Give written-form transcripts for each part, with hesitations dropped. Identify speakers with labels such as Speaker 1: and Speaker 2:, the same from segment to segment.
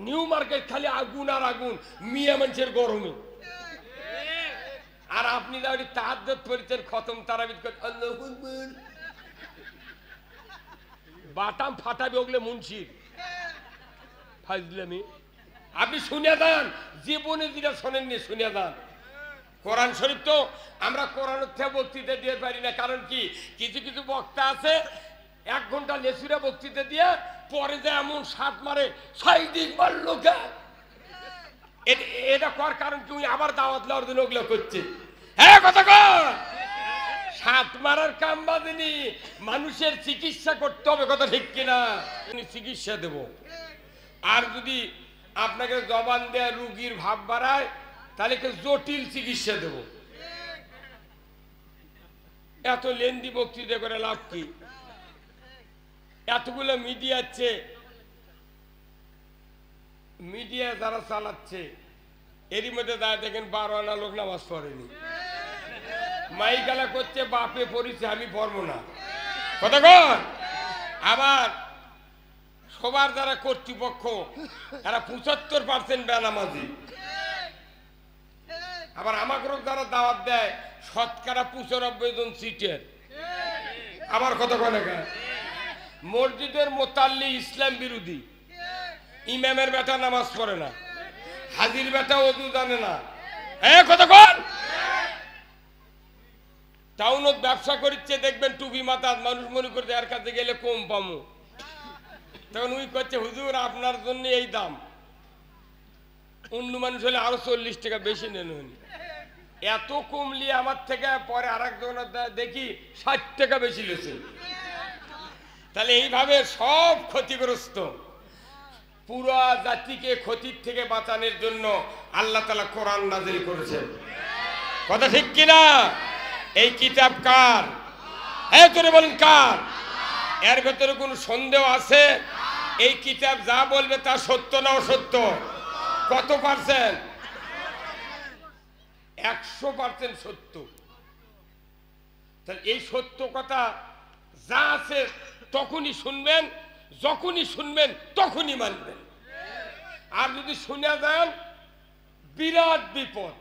Speaker 1: New market খালি আগুন আর আগুন, মিয়া মানুষের গরমে। আর আপনি না তাহাজ্জুদ পড়ছেন, খতম তারাবিদ করে আল্লাহু আকবার, বাটাম ফাটাবে ওগুলো মুন্সির ফাজলামি। আপনি শুনে দেন, জীবনে যেটা শোনেননি শুনে দেন। কোরআন শরীফ তো আমরা কোরআনের থেকে বক্তৃতা দিয়ে পারি না, কারণ কি কিছু কিছু বক্তা আছে 1 ঘন্টা লেসুরা বক্তৃতা দিয়ে পরে যে এমন সাত মারে, সাইদিক মারলো কে, এটা কর কারণ কি আবার দাওয়াত লওয়ার জন্য ওগুলো করছে। হ্যাঁ কথা কর, সাত মারার কাম বাদেনি, মানুষের চিকিৎসা করতে হবে, কথা ঠিক কিনা? চিকিৎসা দেব। আর যদি আপনাকে জবান দেয়া রুগীর ভাব বাড়ায়, তাহলে জটিল চিকিৎসা দেব। এত লেন্দি বক্তৃতা করে লাভ কি? এতগুলো মিডিয়া আছে, মিডিয়া যারা চালাচ্ছে এরই মধ্যে দাঁড়িয়ে দেখেন 12 আনা লোক নামাজ পড়েনি, মাইকালা করছে বাপে পড়িছে আমি পড়বো না, কথা কর। আবার সবার যারা কর্তৃপক্ষ তারা 75% বেনামাজি। আবার আমাকে যারা দাওয়াত দেয় শতকরা 95 জন সিটের। আবার কথা কয় না, মসজিদের মোতাল্লি ইসলাম বিরোধী, ইমামের বেটা নামাজ পড়ে না, হাজির বেটা ওযু জানে না, কথা কর। টাউনত ব্যবসা করছে, দেখবেন টুপি মাথা, মানুষ মনে করছে এর কাছে গেলে কম পামু, তখন উই করছে হুজুর আপনার জন্য এই দাম, অন্য মানুষ হলে আরো 40 টাকা বেশি নেন। এত কমলি আমার থেকে পরে আর একজনের দেখি 60 টাকা বেশি লেছে। তাহলে এইভাবে সব ক্ষতিগ্রস্ত। পুরো জাতিকে ক্ষতির থেকে বাঁচানোর জন্য আল্লাহ তাআলা কোরআন নাযিল করেছেন, কথা ঠিক কিনা? এই কিতাব কার? হ্যাঁ তোরে বলেন কার? এর ভেতরে কোনো সন্দেহ আছে? এই কিতাব যা বলবে তা সত্য না অসত্য? কত পার্সেন্ট? 100% সত্য। তাহলে এই সত্য কথা যা আছে তখনই শুনবেন, যখনই শুনবেন তখনই মানবেন। আর যদি শুনে যান বিরাট বিপদ।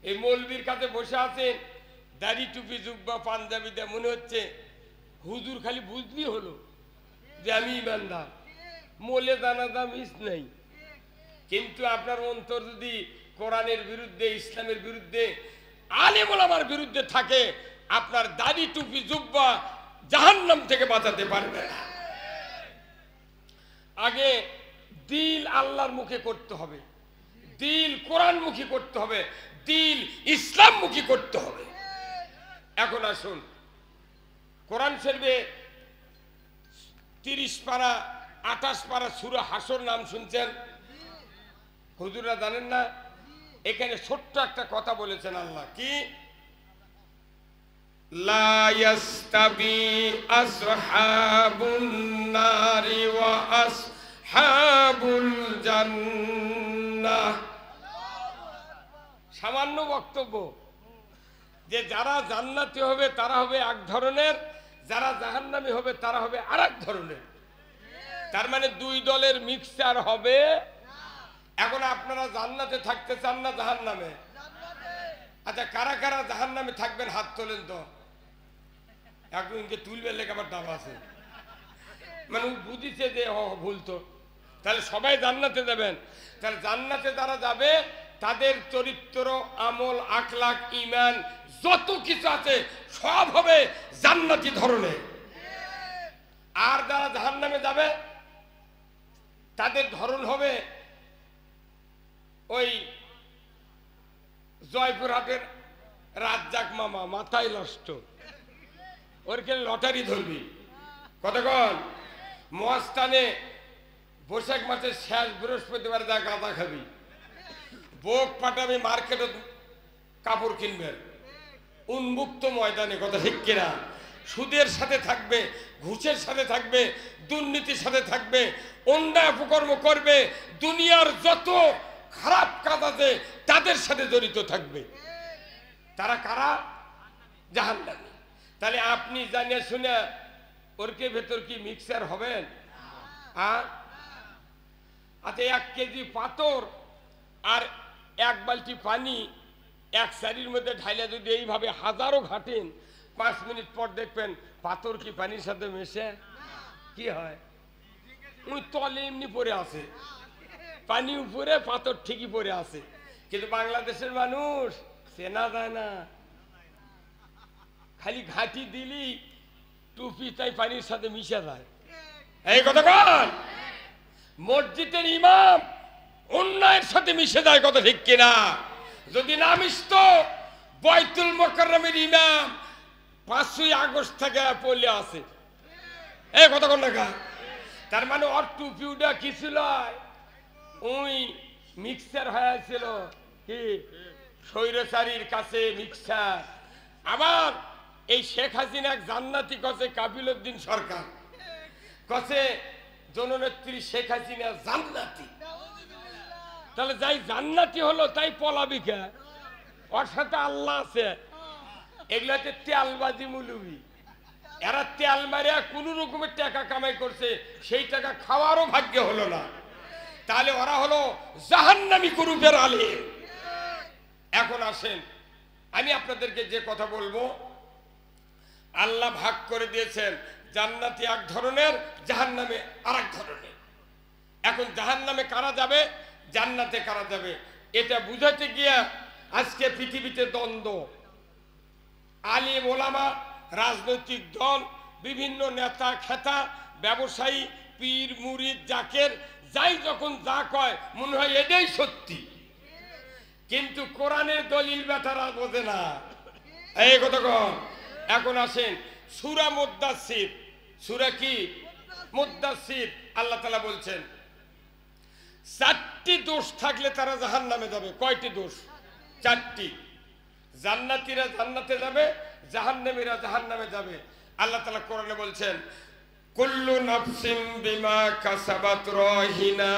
Speaker 1: এই মৌলবীর কাছে বসে আছেন, দাড়ি টুপি জুব্বা পাঞ্জাবিতে, মনে হচ্ছে হুজুর খালি বুঝলি হলো যে আমি ইমানদার, মোলে জানাজা মিস নাই। কিন্তু আপনার অন্তর যদি কোরআনের বিরুদ্ধে, ইসলামের বিরুদ্ধে, আলেম ওলামার বিরুদ্ধে থাকে, আপনার দাড়ি টুপি জুব্বা জাহান্নাম থেকে বাঁচাতে পারবে না। আগে দিল আল্লাহর মুখে করতে হবে, দিল কোরআনমুখী করতে হবে, দিল ইসলামমুখী করতে হবে। এখন আসুন, কোরআন শরীফে 30 পারা 28 পারা সূরা হাসর নাম শুনছেন? হুজুররা জানেন না? এখানে ছোট্ট একটা কথা বলেছেন আল্লাহ, কি? লা ইয়াস্তাবি আসহাবুন নারি ওয়া আসহাবুল জান্নাহ। সামান্য বক্তব্য, যে যারা জান্নাতি হবে তারা হবে এক ধরনের, যারা জাহান্নামী হবে তারা হবে আরেক ধরনের। তার মানে দুই দলের মিক্সচার হবে। এখন আপনারা জান্নাতে থাকতে চান না জাহান্নামে? আচ্ছা, কারা কারা জাহান্নামে থাকবেন হাত তোলেন তো। একজনকে তুলবে লেখা আবার দাম আছে, মানে বুঝিছে যে ভুল তো। তাহলে সবাই জান্নাতে যাবেন। তাহলে জান্নাতে যারা যাবে তাদের চরিত্র, আমল, আখলাক, ঈমান যত কিছু আছে সব হবে জান্নাতি ধরনের। আর যারা জাহান্নামে যাবে তাদের ধরন হবে ওই জয়পুরহাটের রাজ্জাক মামা, মাথায় নষ্ট, ওর খেলে লটারি ধরবি। কতক্ষণ মহাস্থানে বৈশাখ মাসের শেষ বৃহস্পতিবার যা গাঁদা খাবি, বোক পাঠাবি মার্কেটে কাপড় কিনবেন, উন্মুক্ত ময়দানে, কথা ঠিক কিনা? সুদের সাথে থাকবে, ঘুষের সাথে থাকবে, দুর্নীতির সাথে থাকবে, অন্যায় অপকর্ম করবে, দুনিয়ার যত খারাপ কাজ আছে তাদের সাথে জড়িত থাকবে। তারা কারা? জাহান্নামী। তাহলে আপনি জানিয়ে শুনে ওর কে ভেতর কি মিক্সার হবেন? আর আচ্ছা 1 কেজি পাথর আর 1 বালতি পানি এক সারির মধ্যে ঢাইলে যদি এইভাবে হাজারো ঘাটেন 5 মিনিট পর দেখবেন পাথর কি পানির সাথে মেশে? কি হয়? ওই তলে এমনি পড়ে আছে, পানি উপরে, পাথর ঠিকই পড়ে আছে। কিন্তু বাংলাদেশের মানুষ চেনা যায় না, খালি ঘাটি দিলি টুপি তাই পানির সাথে মিশে যায়। এই কথা কন, মসজিদের ইমাম অন্যায়ের সাথে মিশে যায়, কথা ঠিক কিনা? যদি না মিশত বাইতুল মুকাররমের ইমাম 5ই আগস্ট থেকে পড়লে আছে। এই কথা কন না। তার মানে ওর টুপিটা কি ছিল? ওই মিক্সার হয়েছিল, কি স্বৈরাচারীর কাছে মিক্সার। আবার এই শেখ হাসিনা জান্নাতি কছে কাবিলউদ্দিন সরকার, কছে জননেত্রী শেখ হাসিনা জান্নাতি। তাহলে যাই জান্নাতি হলো তাই পলাবি কে? ওর সাথে আল্লাহ আছে। এগুলাতে তেলবাজি মুলুবি, এরা তেল মারিয়া কোন রকমের টাকা কামাই করছে, সেই টাকা খাওয়ারও ভাগ্য হলো না। তাহলে ওরা হলো জাহান্নামী গ্রুপের আলেম। এখন আসেন, আমি আপনাদেরকে যে কথা বলবো, আল্লাহ ভাগ করে দিয়েছেন জান্নাতি এক ধরনের, জাহান্নামে আরেক ধরনের। এখন জাহান্নামে কারা যাবে, জান্নাতে কারা যাবে, এটা বুঝাতে গিয়া আজকে পৃথিবীতে দ্বন্দ্ব। আলিম ওলামা, রাজনৈতিক দল, বিভিন্ন নেতা খেতা, ব্যবসায়ী, পীর মুরিদ জাকের, যাই যখন যা কয় মনে হয় এটাই সত্যি, কিন্তু কোরআনের দলিল বেটারা বোঝে না। এই কথা কন। এখন আসেন সূরা মুদ্দাসসির, সূরা কি? মুদ্দাসসির। আল্লাহ তাআলা বলছেন 4টি দোষ থাকলে তারা জাহান্নামে যাবে। কয়টি দোষ? 4টি। জান্নাতীরা জান্নাতে যাবে, জাহান্নামীরা জাহান্নামে যাবে। আল্লাহ তাআলা কোরআনে বলছেন কুল্লু নাফসিন বিমা কাসাবাত রাহিনা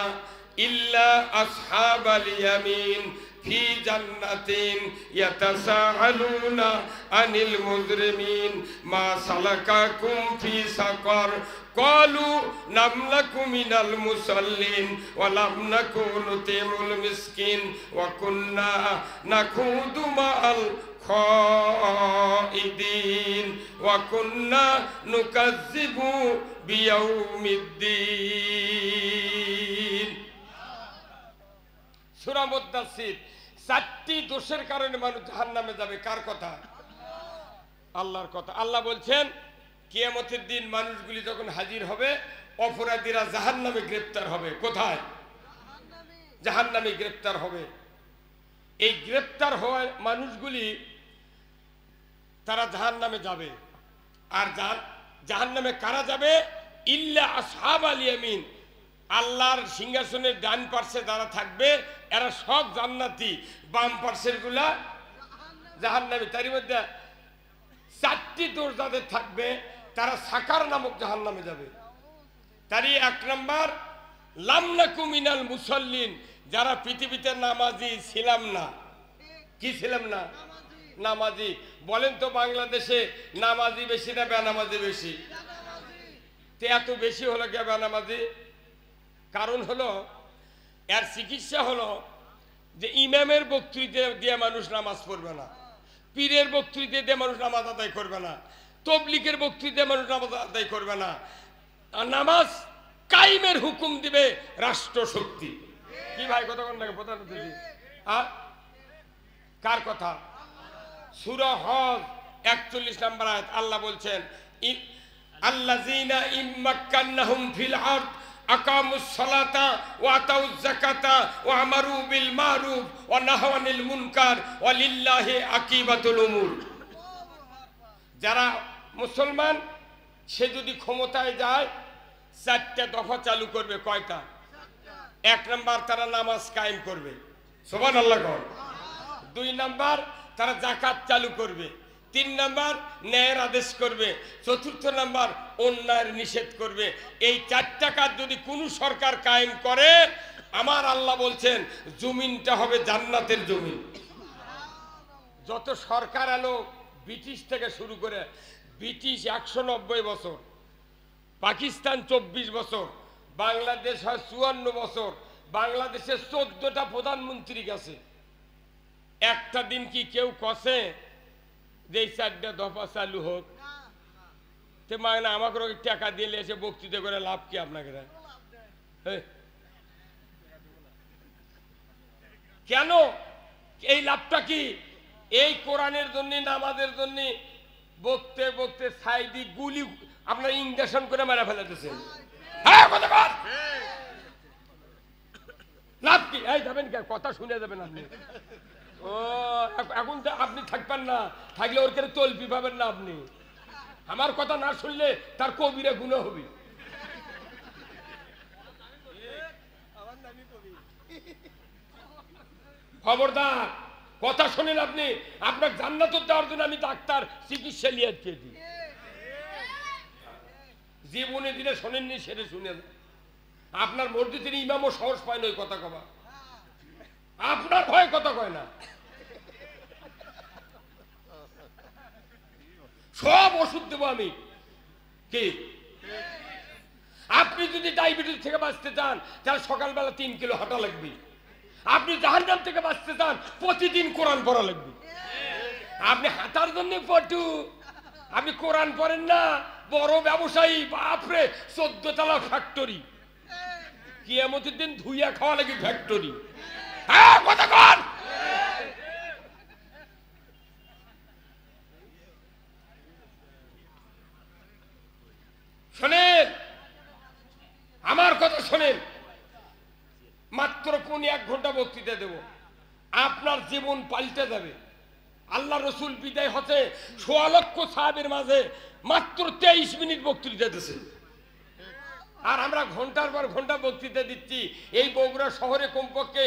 Speaker 1: ইল্লা আসহাবাল ইয়ামিন ফি জান্নাতিন ইয়াতাসাআলুনা আনিল মুজরিমিন মা সালাকাকুম ফি সাকার ক্বালু লাম নাকু মিনাল মুসাল্লিন ওয়া লাম নাকু নুতিমুল মিসকিন ওয়া কুন্না নাখুদু মা'আল খাইদিন ওয়া কুন্না নুকাজ্জিবু বিয়াউমিদ্দিন। সূরা মুদ্দাসসির। 4টি দোষের কারণে মানুষ জাহান্নামে যাবে। কার কথা? আল্লাহর কথা। আল্লাহ বলছেন কিয়ামতের দিন মানুষগুলি যখন হাজির হবে, অপরাধীরা জাহান্নামে গ্রেফতার হবে। কোথায়? জাহান্নামে গ্রেফতার হবে। এই গ্রেফতার হওয়া মানুষগুলি তারা জাহান্নামে যাবে। আর জাহান্নামে কারা যাবে? ইল্লা আসহাবাল ইয়ামিন, আল্লাহর সিংহাসনের ডান পার্শ্বে যারা থাকবে এরা সব জান্নাতি, বাম পার্শ্বের গুলা জাহান্নামী। তারই মধ্যে 4টি দোষ যাদের থাকবে তারা সাকার নামক জাহান্নামে যাবে। তারই 1 নম্বর লাম নাকু মিনাল মুসাল্লিন, যারা পৃথিবীতে নামাজি ছিলাম না। কি ছিলাম না? নামাজি। বলেন তো বাংলাদেশে নামাজি বেশি না বেনামাজি বেশি? এত বেশি হলো কে বেনামাজি? কারণ হলো এর চিকিৎসা হলো যে ইমামের বক্তৃতা দিয়ে মানুষ নামাজ পড়বে না, পীরের বক্তৃতা দিয়ে মানুষ নামাজ আদায় করবে না, তবলিগের বক্তৃতা দিয়ে মানুষ নামাজ আদায় করবে না। নামাজ কায়েমের হুকুম দিবে রাষ্ট্র শক্তি। কি ভাই কথা কোন লাগে প্রধান অতিথি? কার কথা? সূরা হজ 41 নম্বর আয়াত। আল্লাহ বলছেন আল্লাযীনা ইম্মাক্কান্নাহুম ফিল আরদ আকামুস সালাতা ওয়া আতাউজ যাকাতা ওয়া আমারু বিল মারুফ ওয়া নাহাউ আনিল মুনকার ওয়া লিল্লাহি আকিবাতুল উমুর। যারা মুসলমান সে যদি ক্ষমতায় যায় 4টা দফা চালু করবে। কয়টা? 1 নম্বর তারা নামাজ কায়েম করবে, সুবহানাল্লাহ। 2 নম্বর তারা যাকাত চালু করবে। 3 নম্বর ন্যায়ের আদেশ করবে। 4র্থ নম্বর অন্যায়ের নিষেধ করবে। এই 4টা কাজ যদি কোনো সরকার কায়েম করে, আমার আল্লাহ বলছেন জমিনটা হবে জান্নাতের জমিন। যত সরকার এলো ব্রিটিশ থেকে শুরু করে, ব্রিটিশ 190 বছর, পাকিস্তান 24 বছর, বাংলাদেশ হয় 54 বছর, বাংলাদেশের 14টা প্রধানমন্ত্রী গেছে, একটা দিন কি কেউ কষে যে 4টা দফা চালু হোক? তে মানে আমাকে টাকা দিয়ে এসে বক্তৃতা করে লাভ কি আপনাকে? কেন এই লাভটা কি? এই কোরআনের জন্য, নামাজের জন্য বকতে বকতে সাইদি গুলি আপনার ইঞ্জেকশন করে মেরে ফেলেছেন। হ্যাঁ, লাভ কি? এই যাবেন কে? কথা শুনে যাবেন আপনি। ও এখন তো আপনি থাকবেন না, থাকলে ওর কেন তলপি পাবেন না আপনি। আমার কথা না শুনলে তার কবিরা গুনাহ হবে। খবরদার, কথা শুনেন আপনি। আপনার জান্নাত দেওয়ার জন্য আমি ডাক্তার চিকিৎসা নিয়ে দিই। জীবনে দিনে শোনেননি, সেটা শুনে আপনার মসজিদের ইমামও সাহস পায় না ওই কথা কবা। আপনার ভয় কথা কয় না। সব ওষুধ দেবো আমি। কি আপনি যদি ডায়াবেটিস থেকে বাঁচতে চান তাহলে সকালবেলা 3 কিলো হাঁটা লাগবে। আপনি জাহান্নাম থেকে বাঁচতে চান প্রতিদিন কোরআন পড়া লাগবে। আপনি হাঁটার জন্য পটু, আপনি কোরআন পড়েন না। বড় ব্যবসায়ী, বাপরে 14 তলা ফ্যাক্টরি, কিয়ামতের দিন ধুইয়া খাওয়া লাগে ফ্যাক্টরি। হ্যাঁ, কথা কন। শোনেন আমার কথা, শোনেন। মাত্র 1 ঘন্টা বক্তৃতা দেব, আপনার জীবন পাল্টে যাবে। আল্লাহ রসুল বিদায় হতে 1.25 লক্ষ সাহাবের মাঝে মাত্র 23 মিনিট বক্তৃতা দিয়েছে। আর আমরা ঘন্টার পর ঘন্টা বক্তৃতা দিচ্ছি। এই বগুড়া শহরে কমপক্ষে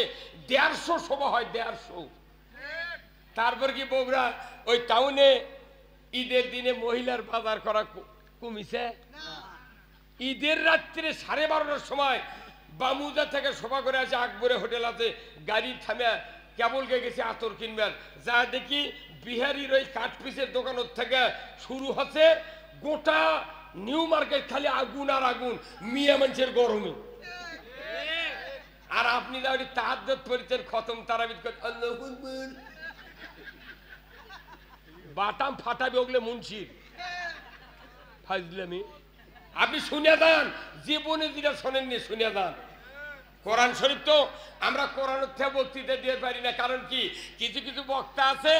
Speaker 1: 150 সভা হয়, 150। তারপর কি বগুড়া ওই টাউনে ঈদের দিনে মহিলার বাজার করা কমিছে? ঈদের রাত্রে 12:30টার সময় বামুদা থেকে সভা করে আছে, আকবরে হোটেল আছে, গাড়ি থামে কেবল গেছে আতর কিনবেন। যা দেখি বিহারির ওই কাঠপিসের দোকানের থেকে শুরু হচ্ছে, গোটা নিউ মার্কেট খালি আগুন আর আগুন, মিয়া মানুষের গরমে। আর আপনি যা তাহাজ্জুদ পড়ছেন, খতম তারাবিদ আল্লাহু আকবার, বাটাম ফাটাবে ওগুলো মুন্সির ফাজলামি। আপনি শুনে যান, জীবনে যেটা শোনেননি শুনে যান। কোরআন শরীফ তো আমরা কোরআন থেকে বক্তৃতা দিয়ে পারি না। কারণ কি, কিছু কিছু বক্তা আছে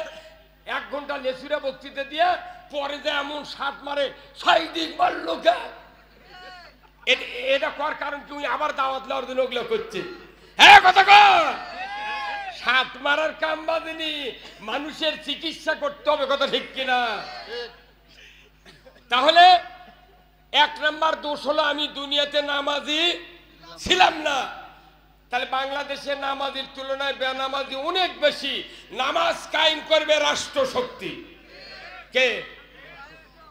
Speaker 1: 1 ঘন্টা লেসুরা বক্তৃতা দিয়ে পরে যে এমন সাত মারে, 6 দিক মারলো কে। এটা কর কারণ কি, আবার দাওয়াত দেওয়ার জন্য ওগুলো করছে। হ্যাঁ, কথা কর। সাত মারার কাম বাদেনি, মানুষের চিকিৎসা করতে হবে, কথা ঠিক কিনা? তাহলে 1 নম্বর দোষ হলো আমি দুনিয়াতে নামাজি ছিলাম না। তাহলে বাংলাদেশের নামাজির তুলনায় বেনামাজি অনেক বেশি। নামাজ কায়েম করবে রাষ্ট্র শক্তি কে?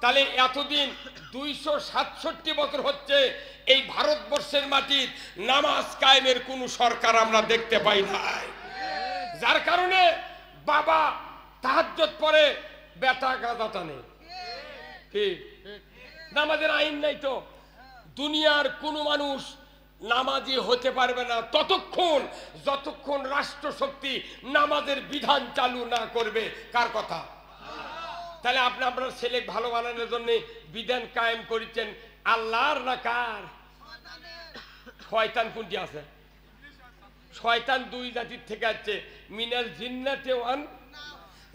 Speaker 1: তাহলে এতদিন 267 বছর হচ্ছে এই ভারতবর্ষের মাটির নামাজ কায়েমের কোন সরকার আমরা দেখতে পাই নাই। যার কারণে বাবা তাহাজ্জুদ পড়ে, বেটা গাঁজা টানে। ঠিক, নামাজের আইন নাই তো। দুনিয়ার কোন মানুষ নামাজি হতে পারবে না যতক্ষণ রাষ্ট্র শক্তি নামাজের বিধান চালু না করবে। কার কথা? তাহলে আপনি আপনার ছেলে ভালো বানানোর জন্য বিধান কায়েম করেছেন আল্লাহর না কার? শয়তান কোনটি আছে? শয়তান 2 জাতির থেকে আছে, মিনাল জিন্নাতে ওয়ান,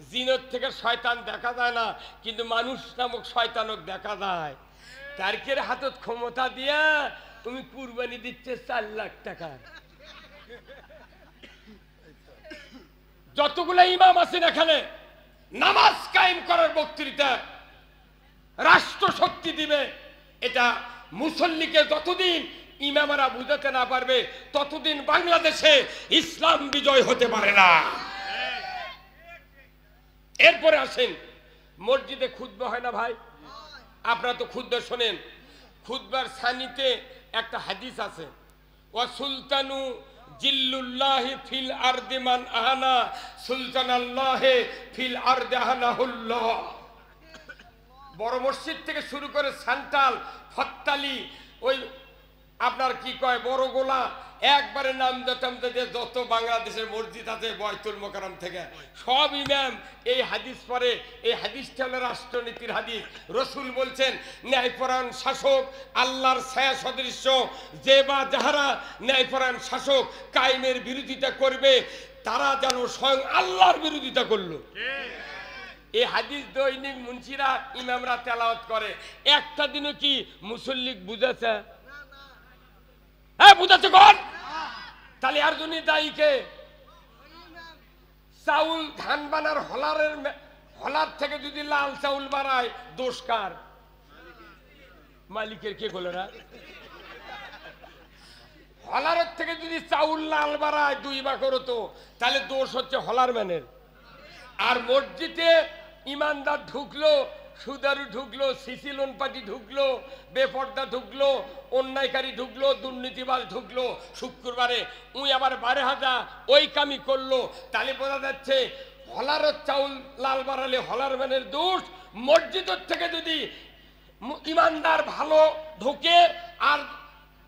Speaker 1: জিনের থেকে শয়তান দেখা যায় না, কিন্তু মানুষ নামক শয়তানক দেখা যায়। তারকের হাতত ক্ষমতা দিয়া তুমি কুরবানি দিচ্ছে 4 লাখ টাকা। যতগুলো ইমাম আছেন এখানে, নামাজ কায়েম করার বক্তৃতা রাষ্ট্র শক্তি দিবে, এটা মুসল্লিকে যতদিন ইমামরা বুঝাতে না পারবে ততদিন বাংলাদেশে ইসলাম বিজয় হতে পারে না। এরপরে আসেন, মসজিদে খুতবা হয় না ভাই? আপনারা তো খুতবা শোনেন। খুতবার সানিতে একটা হাদিস আছে, ওয়া সুলতানু জিল্লুল্লাহি ফিল আরদি মান আহানা সুলতানাল্লাহি ফিল আরদি আহানাহুল্লাহ। বড় মসজিদ থেকে শুরু করে সান্তাল, ফত্তালি, ওই আপনার কি কয় বড় গোলা একবারে নাম দিতে যে যত বাংলাদেশের মসজিদ আছে বয়তুল মোকাররম থেকে সব ইমাম এই হাদিস পড়ে। এই হাদিসটা হলো রাষ্ট্রনীতির হাদিস। রসুল বলছেন ন্যায়পরায়ণ শাসক আল্লাহর ছায়া সদৃশ্য, যে বা যাহারা ন্যায়পরায়ণ শাসক কায়েমের বিরোধিতা করবে তারা যেন স্বয়ং আল্লাহর বিরোধিতা করলো। এই হাদিস দৈনিক মুন্সিরা ইমামরা তেলাওয়াত করে। একটা দিনও কি মুসল্লিক বুঝেছে? হ্যাঁ বুঝাচ্ছে কোন? তাহলে আর জন্য দায়ীকে চাউল ধান বানার হলার থেকে যদি লাল চাউল বাড়ায় দোষ কার? মালিকের। কে বলে না? হলারের থেকে যদি চাউল লাল বাড়ায় 2 ভাগ করতো তাহলে দোষ হচ্ছে হলার ম্যানের। আর মসজিদে ইমানদার ঢুকলো, সুদারু ঢুকলো, সিসি লোন পার্টি ঢুকলো, বেপর্দা ঢুকলো, অন্যায়কারী ঢুকলো, দুর্নীতিবাজ ঢুকলো, শুক্রবারে আবার 12,000 ওই কামি করলো, তাহলে বোঝা যাচ্ছে হলারের চাউল লাল বাড়ালে হলার ম্যানের দোষ। মসজিদের থেকে যদি ইমানদার ভালো ঢুকে আর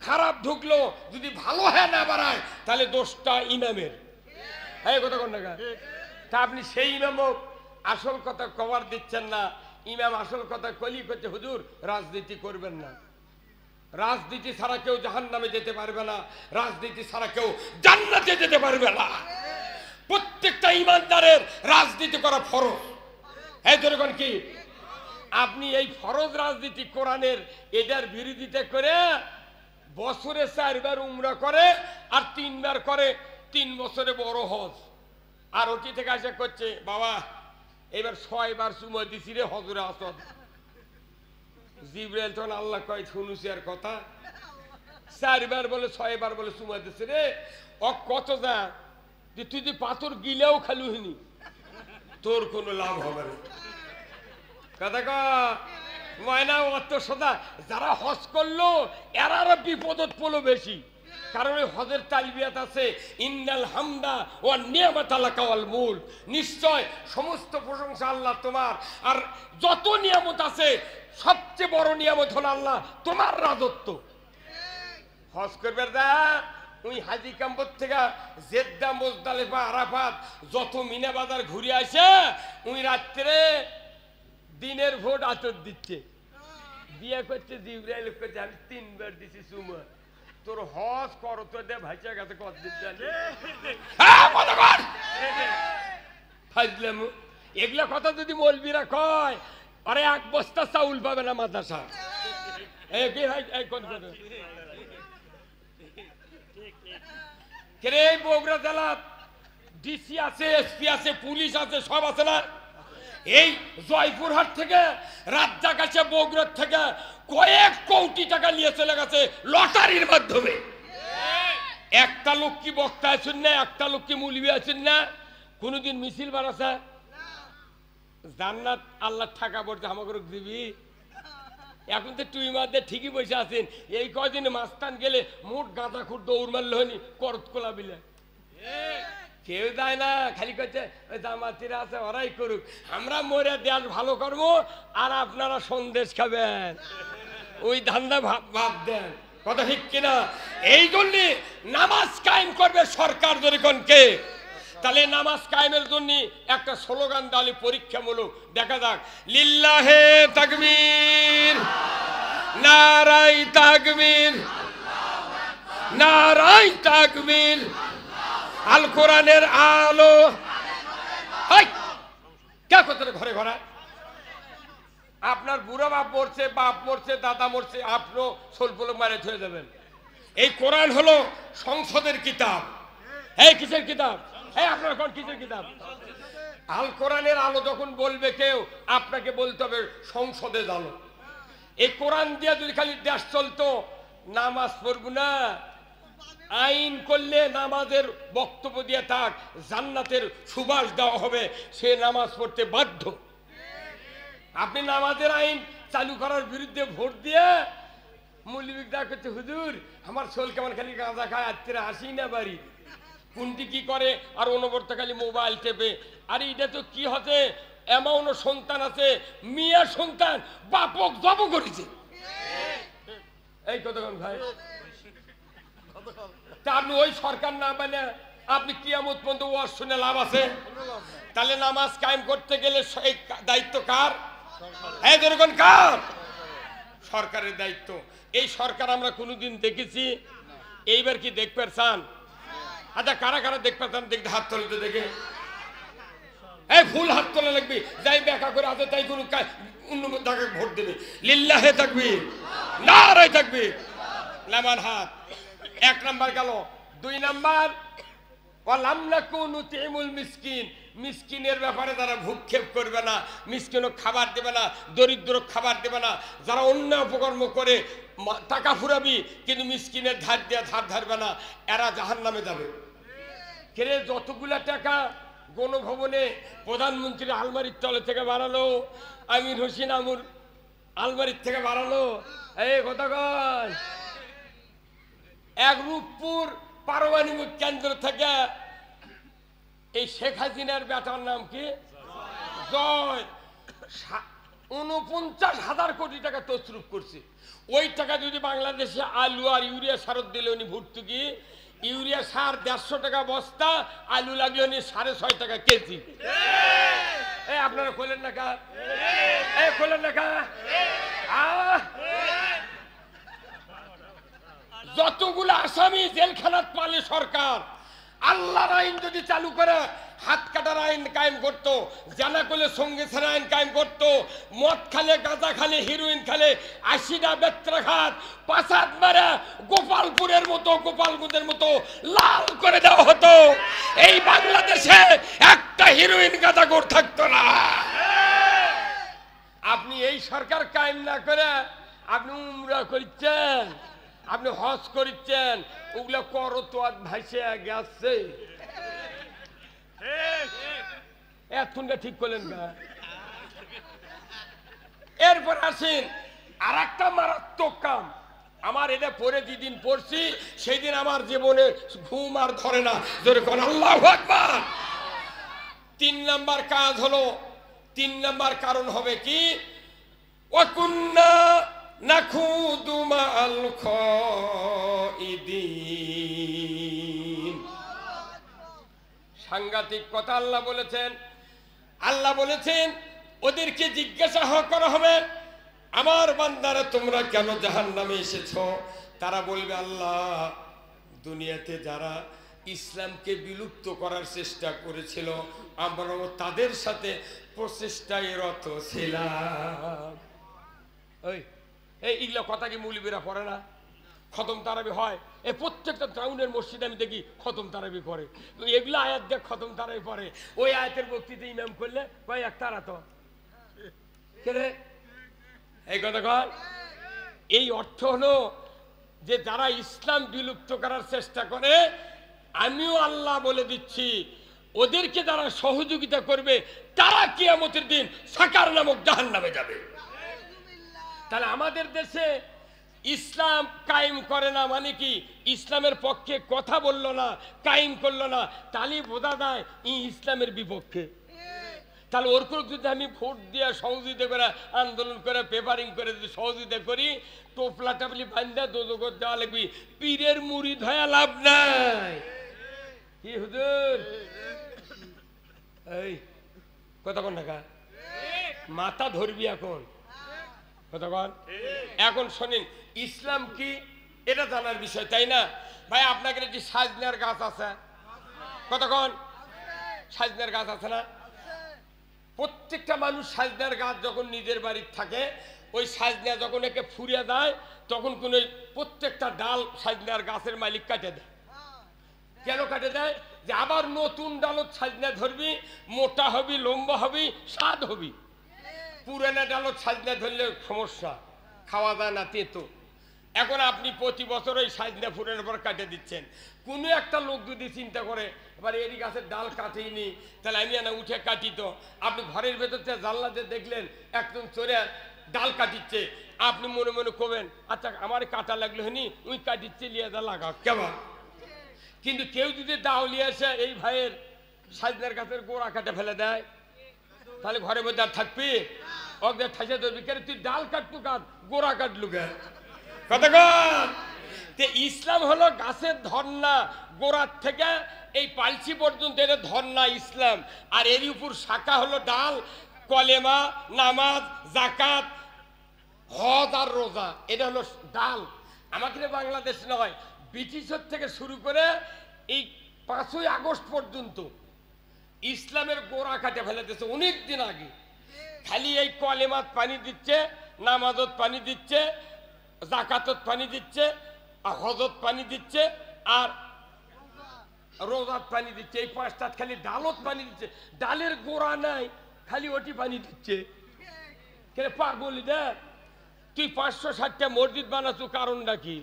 Speaker 1: খারাপ ঢুকলো, যদি ভালো হ্যাঁ না বাড়ায় তাহলে দোষটা ইমামের। হ্যাঁ কথা কোন না? তা আপনি সেই ইমামও আসল কথা কভার দিচ্ছেন না। ইমাম আসল কথা কলি করছে, হুজুর রাজনীতি করবেন না, রাজনীতি ছাড়া কেউ জাহান্নামে যেতে পারবে না, রাজনীতি ছাড়া কেউ জান্নাতে যেতে পারবে না। প্রত্যেকটা ইমানদারের রাজনীতি করা ফরজ। এই ধরুন কি আপনি এই ফরজ রাজনীতি কোরআনের এটার বিরোধিতা করে বছরে 4 বার উমরা করে আর 3 বার করে 3 বছরে বড় হজ, আর ওটি থেকে আসে করছে বাবা এবার 6 বার চুমা দিছি রে হজরে আসদ। জিবরাইল তখন আল্লাহ কয় শুনুছি আর কথা, 4 বার বলে 6 বার বলে চুমা দিছে রে। কত যা যে তুই যে পাথর গিলেও খালু হইনি, তোর কোনো লাভ হবে না। কথা ময়না অত সদা যারা হজ করলো এরা আরো বিপদত পড়লো বেশি, কারণ ওই হজের তালবিয়াত আছে ইন্নাল হামদা ওয়া নিয়ামাত লাকা ওয়াল মুলক, নিশ্চয় সমস্ত প্রশংসা আল্লাহ তোমার, আর যত নিয়ামত আছে সবচেয়ে বড় নিয়ামত হলো আল্লাহ তোমার রাজত্ব। হজ করবে দা ওই হাজি কাম্পর থেকে জেদ্দা মুজদালিফা আরাফাত যত মিনা বাজার ঘুরে আসে ওই রাত্রে দিনের ভোট আতর দিচ্ছে, বিয়ে করছে জিবরাইল করছে আমি 3 বার দিছি চুমা, তোর হজ করো তো দে ভাইচা গেছে কতদিন জানি। এগুলা কথা যদি মৌলবীরা কয় আরে 1 বস্তা চাউল পাবে না মাদ্রাসা। বগুড়া জেলা ডিসি আছে, এসপি আছে, পুলিশ আছে, সব আছে না? এই জয়পুরহাট থেকে রাজ্জাক আছে বগুড়ার থেকে কয়েক কোটি টাকা নিয়ে চলে গেছে লটারির মাধ্যমে। একটা লোক কি বক্তা আছেন না, একটা লোক কি মুলবি আছেন না, কোনদিন মিছিল বানাছে? জান্নাত আল্লাহ টাকা পড়ছে আমাকে দিবি। এখন তো তুই মাঝে ঠিকই বসে আছেন, এই কদিনে মাস্তান গেলে মোট গাঁদা খুঁট দৌড় মারলে হয়নি করত কোলা বিলে কেউ যায় না, খালি করছে জামাতিরা আছে ওরাই করুক, আমরা মরে দেশ ভালো করবো আর আপনারা সন্দেশ খাবেন, ওই ধান্দা ভাব দেন। কথা ঠিক কিনা? এই জন্য নামাজ কায়েম করবে সরকার জনগণকে, তাহলে নামাজ কায়েমের জন্য একটা স্লোগান দালি পরীক্ষামূলক দেখা যাক, লিল্লাহে তাকবীর, নারায়ে তাকবীর, নারায়ে তাকবীর, আল কোরআনের আলো। কে করতে ঘরে ঘরে আপনার বুড়ো বাপ মরছে, বাপ মরছে, দাদা মরছে, আপনিও সোলপোল মারে থয়ে যাবেন। এই কোরআন হলো সংসদের কিতাব। এই কিসের কিতাব? এই আপনার কোন কিসের কিতাব? আল কোরআনের আলো যখন বলবে কেউ আপনাকে বলতে হবে সংসদের আলো। এই কোরআন দিয়ে যদি খালি দেশ চলতো, নামাজ পড়ব না, আইন করলে নামাজের বক্তব্য দিয়ে তার জান্নাতের সুবাস দেওয়া হবে, সে নামাজ পড়তে বাধ্য। আপনি নামাজের আইন চালু করার বিরুদ্ধে ভোট দিয়ে মৌলবী দা করছে হুজুর আমার শোল কেমন খালি গাঁজা খায়, আত্মীয় আসি না বাড়ি, কোনটি কি করে আর অনবরত খালি মোবাইল টেপে। আর এটা তো কি হচ্ছে, এমন সন্তান আছে মিয়া সন্তান বাপক জব করেছে। এই কতক্ষণ ভাই তা আপনি ওই সরকার না মানে আপনি কিয়ামত পর্যন্ত ওয়াজ শুনে লাভ আছে? তাহলে নামাজ কায়েম করতে গেলে এই দায়িত্ব কার? এই যেরকম কার? সরকারের দায়িত্ব। এই সরকার আমরা কোনোদিন দেখেছি? এইবার কি দেখতে চান? আচ্ছা কারা কারা দেখতে চান দেখতে হাত তুলতে দেখে। এই ফুল হাত তোলা লাগবে, যাই ব্যাখ্যা করে আছে তাই কোনো অন্য তাকে ভোট দেবে। লিল্লাহে তাকবীর, নারে তাকবীর, নামান হাত। এক নাম্বার গেল। দুই নাম্বার ওয়ালাম নাকুনু তুতিমুল মিসকিন, মিসকিনের ব্যাপারে যারা ভূক্ষেপ করবে না, মিসকিনও খাবার দেবে না, দরিদ্র খাবার দেবে না, যারা অন্যায় অপকর্ম করে টাকা ফুরাবি কিন্তু মিসকিনের ধার দিয়ে ধার ধারবে না, এরা জাহান্নামে যাবে। কেরে যতগুলা টাকা গণভবনে প্রধানমন্ত্রী আলমারির তলে থেকে বাড়ালো, আমির হোসেন আমুর আলমারির থেকে বাড়ালো, এই কথা কন। এক রূপপুর পারমাণবিক কেন্দ্র থেকে এই শেখ হাসিনার বেটার নাম কি? জয়, 49,000 কোটি টাকা তছরুপ করছে। ওই টাকা যদি বাংলাদেশে আলু আর ইউরিয়া সার দিলে উনি ভর্তুকি, ইউরিয়া সার 150 টাকা বস্তা, আলু লাগলে উনি 6.5 টাকা কেজি। আপনারা খোলেন না কা? খোলেন না কা? যতগুলো আসামি জেলখানাত পালে সরকার, আল্লাহর আইন যদি চালু করে হাত কাটার আইন কায়েম করতো, জানা করলে সঙ্গে ছাড়া আইন কায়েম করতো, মদ খালে গাঁজা খালে হিরোইন খালে 80টা বেত্রাঘাত পাসাদ মারা গোপালপুরের মতো গোপালগঞ্জের মতো লাল করে দেওয়া হতো, এই বাংলাদেশে একটা হিরোইন গাঁজাখোর থাকতো না। আপনি এই সরকার কায়েম না করে আপনি উমরা করছেন, আপনি হজ করছেন, ওগুলো করো তো আর ভাইসে গেছে। এতক্ষণটা ঠিক করলেন না। এরপর আসেন আর একটা মারাত্মক কাম। আমার এটা পরে যেদিন পড়ছি সেই দিন আমার জীবনে ঘুম আর ধরে না, যেরকম আল্লাহু আকবার। 3 নাম্বার কাজ হলো, 3 নাম্বার কারণ হবে কি? ওয়াকুন্না নাখুদু মাআল খাইদিন। সাংঘাতিক কথা আল্লাহ বলেছেন। আল্লাহ বলেছেন ওদেরকে জিজ্ঞাসা করা হবে, আমার বান্দারা তোমরা কেন জাহান্নামে এসেছো? তারা বলবে আল্লাহ দুনিয়াতে যারা ইসলামকে বিলুপ্ত করার চেষ্টা করেছিল আমরাও তাদের সাথে প্রচেষ্টায় রত ছিলাম। এইগুলো কথা কি মৌলবীরা পড়ে না? খতম তারাবি হয়, এই প্রত্যেকটা টাউনের মসজিদে আমি দেখি খতম তারাবি করে। এগুলো আয়াত দেখ খতম তারাবি পড়ে, ওই আয়াতের বক্তৃতা ইমাম করলে কয় এক তারা তো কে এই কথা কয়। এই অর্থ হলো যে যারা ইসলাম বিলুপ্ত করার চেষ্টা করে, আমিও আল্লাহ বলে দিচ্ছি ওদেরকে যারা সহযোগিতা করবে তারা কিয়ামতের দিন সাকার নামক জাহান্নামে যাবে। তাহলে আমাদের দেশে ইসলাম কায়েম করে না মানে কি? ইসলামের পক্ষে কথা বললো না, কায়েম করলো না, তাহলে বোঝা যায় ইসলামের বিপক্ষে। তাহলে ওর করে যদি আমি ভোট দিয়ে সহযোগিতা করে আন্দোলন করে পেপারিং করে যদি সহযোগিতা করি, টোপলা টাপলি বান্ধা দোজগত দেওয়া লাগবি, পীরের মুড়ি ধয়া লাভ নাই। কি হুজুর এই কথা কোন ঢাকা মাথা ধরবি এখন কথা কন। এখন শোনেন ইসলাম কি এটা জানার বিষয়, তাই না ভাই? আপনাকে একটি সাজনার গাছ আছে, কতক্ষণ সাজনার গাছ আছে না? প্রত্যেকটা মানুষ সাজনার গাছ যখন নিজের বাড়ির থাকে, ওই সাজনা যখন একে ফুরিয়ে যায় তখন কোন প্রত্যেকটা ডাল সাজনার গাছের মালিক কাটে দেয়। কেন কাটে দেয়? যে আবার নতুন ডালত সাজনা ধরবি, মোটা হবি, লম্বা হবি, স্বাদ হবি। পুরানা ডালত সাজনা ধরলে সমস্যা, খাওয়া যায় না, তেতো। এখন আপনি প্রতি বছর ওই সাজনা ফুরানোর পর কাটে দিচ্ছেন। কোনো একটা লোক যদি চিন্তা করে এবার এরই গাছের ডাল কাটেইনি, তাহলে আমি না উঠে কাটি। তো আপনি ঘরের ভেতর থেকে জানলাতে দেখলেন একদম চড়ে ডাল কাটিচ্ছে, আপনি মনে মনে করবেন আচ্ছা আমার কাটা লাগলো হয়নি, ওই কাটিচ্ছে লিয়ে যা লাগাও কেমন। কিন্তু কেউ যদি দাউলিয়ে আসে এই ভাইয়ের সাজনার গাছের গোড়া কাটে ফেলে দেয়, তাহলে ঘরের মধ্যে আর থাকবি? অগ্রে ঠাসে ধরবি, কেন তুই ডাল কাটলু কাট, গোড়া কাটলু কে? কতক্ষণ তে ইসলাম হলো গাছের ধর্না, গোড়ার থেকে এই পালসি পর্যন্ত এটা ধর্না ইসলাম। আর এর উপর শাখা হলো ডাল, কলেমা, নামাজ, জাকাত, হজ আর রোজা, এটা হলো ডাল। আমাকে বাংলাদেশ নয়, ব্রিটিশের থেকে শুরু করে এই 5ই আগস্ট পর্যন্ত ইসলামের গোড়া কাটে ফেলে দিয়েছে অনেক দিন আগে। খালি এই কলেমাত পানি দিচ্ছে, নামাজত পানি দিচ্ছে, জাকাতত পানি দিচ্ছে, আর হজত পানি দিচ্ছে, আর রোজাত পানি দিচ্ছে। এই 5টা খালি ডালত পানি দিচ্ছে, ডালের গোড়া নাই, খালি ওটি পানি দিচ্ছে। কে পাগলি না তুই? 560টা মসজিদ বানাচ্ছ, কারণটা কি?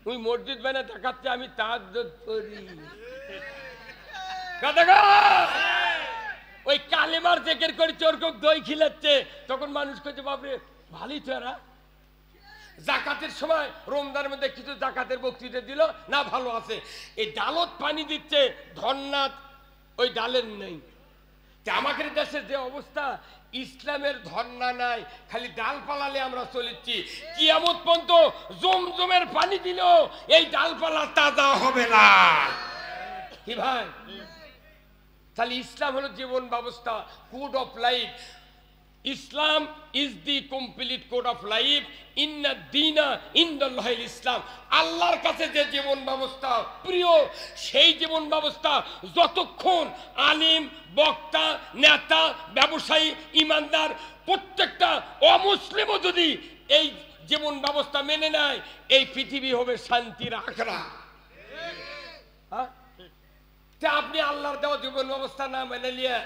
Speaker 1: তুই মসজিদ বানিয়ে দেখাচ্ছে আমি তাহাজ্জুদ করি। ওই কালেমার জেকের করে চোরকে দই খিলাচ্ছে, তখন মানুষ কইছে বাপরে ভালোই তো এরা। জাকাতের সময় রমজানের মধ্যে কিছু জাকাতের বক্তৃতা দিল না, ভালো আছে। এই ডালত পানি দিচ্ছে, ধন্নাত ওই ডালের নেই। আমাদের দেশের যে অবস্থা, ইসলামের ধর্না নাই, খালি ডাল পালালে আমরা চলেছি। কিয়ামত পর্যন্ত জমজমের পানি দিল এই ডালপালা তাজা হবে না। কি ভাই? তাহলে ইসলাম হলো জীবন ব্যবস্থা, code of life. Islam is the complete code of life. ইন্না দীনা ইনদাল্লাহিল ইসলাম। আল্লাহর কাছে যে জীবন ব্যবস্থা প্রিয়, সেই জীবন ব্যবস্থা যতক্ষণ আলিম, বক্তা, নেতা, ব্যবসায়ী, ইমানদার প্রত্যেকটা অমুসলিমও যদি এই জীবন ব্যবস্থা মেনে নেয়, এই পৃথিবী হবে শান্তির আখড়া। আপনি আল্লাহর দেওয়া জীবন ব্যবস্থা না মেনে নিয়ে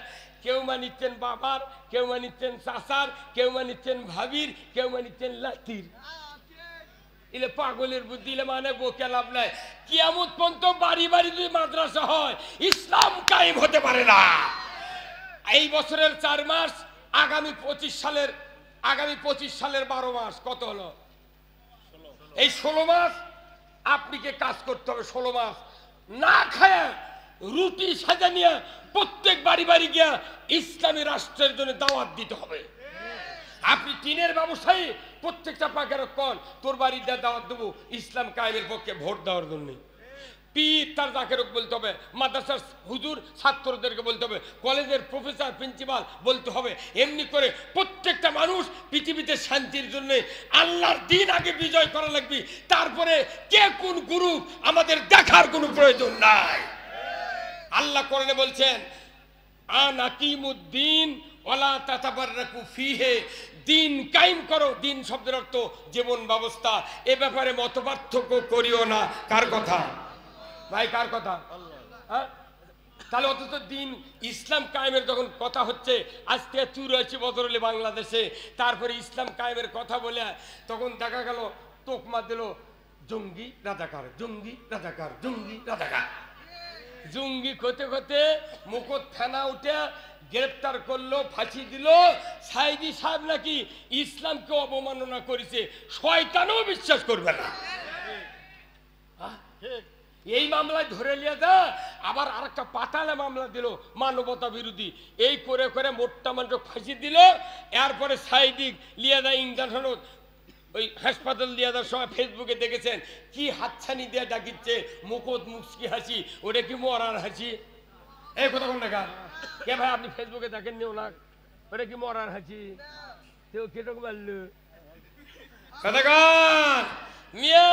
Speaker 1: কেউ মানিচ্ছেন বাবার, কেউ মানিচ্ছেন চাচার, কেউ মানিচ্ছেন ভাবির, কেউ মানিচ্ছেন লাতির। এলে পাগলের বুদ্ধি, এলে মানে বকে লাভ নাই। কিয়ামত পর্যন্ত বাড়ি বাড়ি যদি মাদ্রাসা হয়, ইসলাম কায়েম হতে পারে না। এই বছরের 4 মাস, আগামী 25 সালের 12 মাস, কত হলো? এই 16 মাস আপনাকে কাজ করতে হবে। 16 মাস না খায় রুটি সাজা নিয়ে প্রত্যেক বাড়ি বাড়ি গিয়া ইসলামী রাষ্ট্রের জন্য দাওয়াত দিতে হবে। আপনি টিনের ব্যবসায়ী, প্রত্যেকটা পাকের কোন তোর বাড়ি দাওয়াত দেবো ইসলাম কায়েমের পক্ষে ভোট দেওয়ার জন্য। পীর তার জাকের বলতে হবে, মাদ্রাসার হুজুর ছাত্রদেরকে বলতে হবে, কলেজের প্রফেসর প্রিন্সিপাল বলতে হবে। এমনি করে প্রত্যেকটা মানুষ পৃথিবীতে শান্তির জন্য আল্লাহর দ্বীন আগে বিজয় করা লাগবে। তারপরে কে কোন গুরু আমাদের দেখার কোনো প্রয়োজন নাই। আল্লাহ কোরআনে বলছেন আনাকিমুদ্দিন ওয়ালা তাতাবাররাকু ফিহি, দিন কায়েম করো। দিন শব্দের অর্থ জীবন ব্যবস্থা। এ ব্যাপারে মতপার্থক্য করিও না। কার কথা ভাই? কার কথা? হ্যাঁ, তাহলে অথচ দিন ইসলাম কায়েমের যখন কথা হচ্ছে, আজ থেকে 84 বছর হলে বাংলাদেশে, তারপরে ইসলাম কায়েমের কথা বলে তখন দেখা গেল তোকমা দিল জঙ্গি রাজাকার, জঙ্গি রাজাকার, জঙ্গি রাজাকার। জঙ্গি খতে খতে মুকুট থানা উঠে গ্রেপ্তার করলো, ফাঁসি দিল। সাইদি সাহেব নাকি ইসলামকে অবমাননা করেছে, শয়তানও বিশ্বাস করবে না। এই মামলায় ধরে নিয়ে যা, আবার আরেকটা পাতালে মামলা দিল মানবতা বিরোধী। এই করে করে মোটটা মানুষ ফাঁসি দিল। এরপরে সাইদি লিয়ে দেয় ইঞ্জেকশন, ওই হাসপাতাল দিয়ে যাওয়ার সময় ফেসবুকে দেখেছেন কি হাতছানি দিয়ে ডাকিচ্ছে, মুখত মুচকি হাসি। ওটা কি মরার হাসি? এই কথা কোন দেখা কে ভাই? আপনি ফেসবুকে দেখেননি না? ওটা কি মরার হাসি? কেউ কিরকম মারল মিয়া?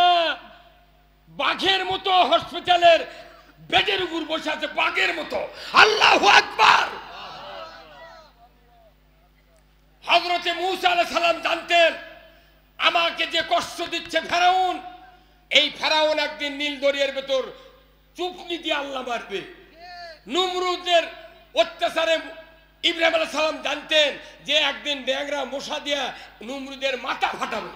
Speaker 1: বাঘের মতো হসপিটালের বেডের উপর বসে আছে, বাঘের মতো। আল্লাহু আকবার। হযরতে মূসা আলাইহিস সালাম জানতেন আমাকে যে কষ্ট দিচ্ছে ফেরাউন, এই ফেরাউন একদিন নীল দরিয়ার ভেতর চুপনি দিয়ে আল্লাহ মারবে। নমরুদের অত্যাচারে ইব্রাহিম আলাইহিস সালাম জানতেন যে একদিন ড্যাংরা মশা দিয়া নমরুদের মাথা ফাটাবে।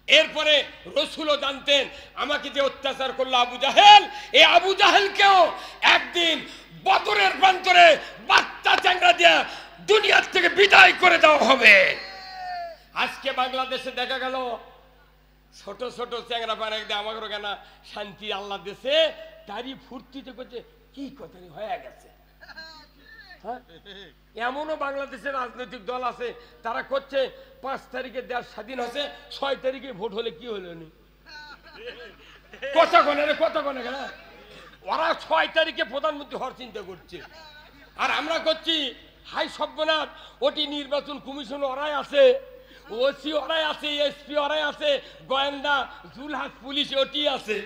Speaker 1: এরপরে রসুলও জানতেন আমাকে যে অত্যাচার করলো আবু জাহেল, এই আবু জাহেলকেও একদিন বদরের প্রান্তরে বাচ্চা চ্যাংরা দিয়া দুনিয়ার থেকে বিদায় করে দেওয়া হবে। আজকে বাংলাদেশে দেখা গেল ছোট ছোট চ্যাংরা পান একদিন আমাকে কেন শান্তি আল্লাহ দেশে, তারই ফুর্তিতে করছে কি কথা হয়ে গেছে। হ্যাঁ, এমনও বাংলাদেশের রাজনৈতিক দল আছে তারা করছে 5 তারিখে দেশ স্বাধীন হচ্ছে, 6 তারিখে ভোট হলে কি হলো নি? কতক্ষণে কেন ওরা 6 তারিখে প্রধানমন্ত্রী হওয়ার চিন্তা করছে, আর আমরা করছি হাই সর্বনাশ। ওটি নির্বাচন কমিশন ওরাই আছে, ওসি ওরাই আছে, এসপি ওরাই আছে, গোয়েন্দা জুলহাস পুলিশ ওটি আছে।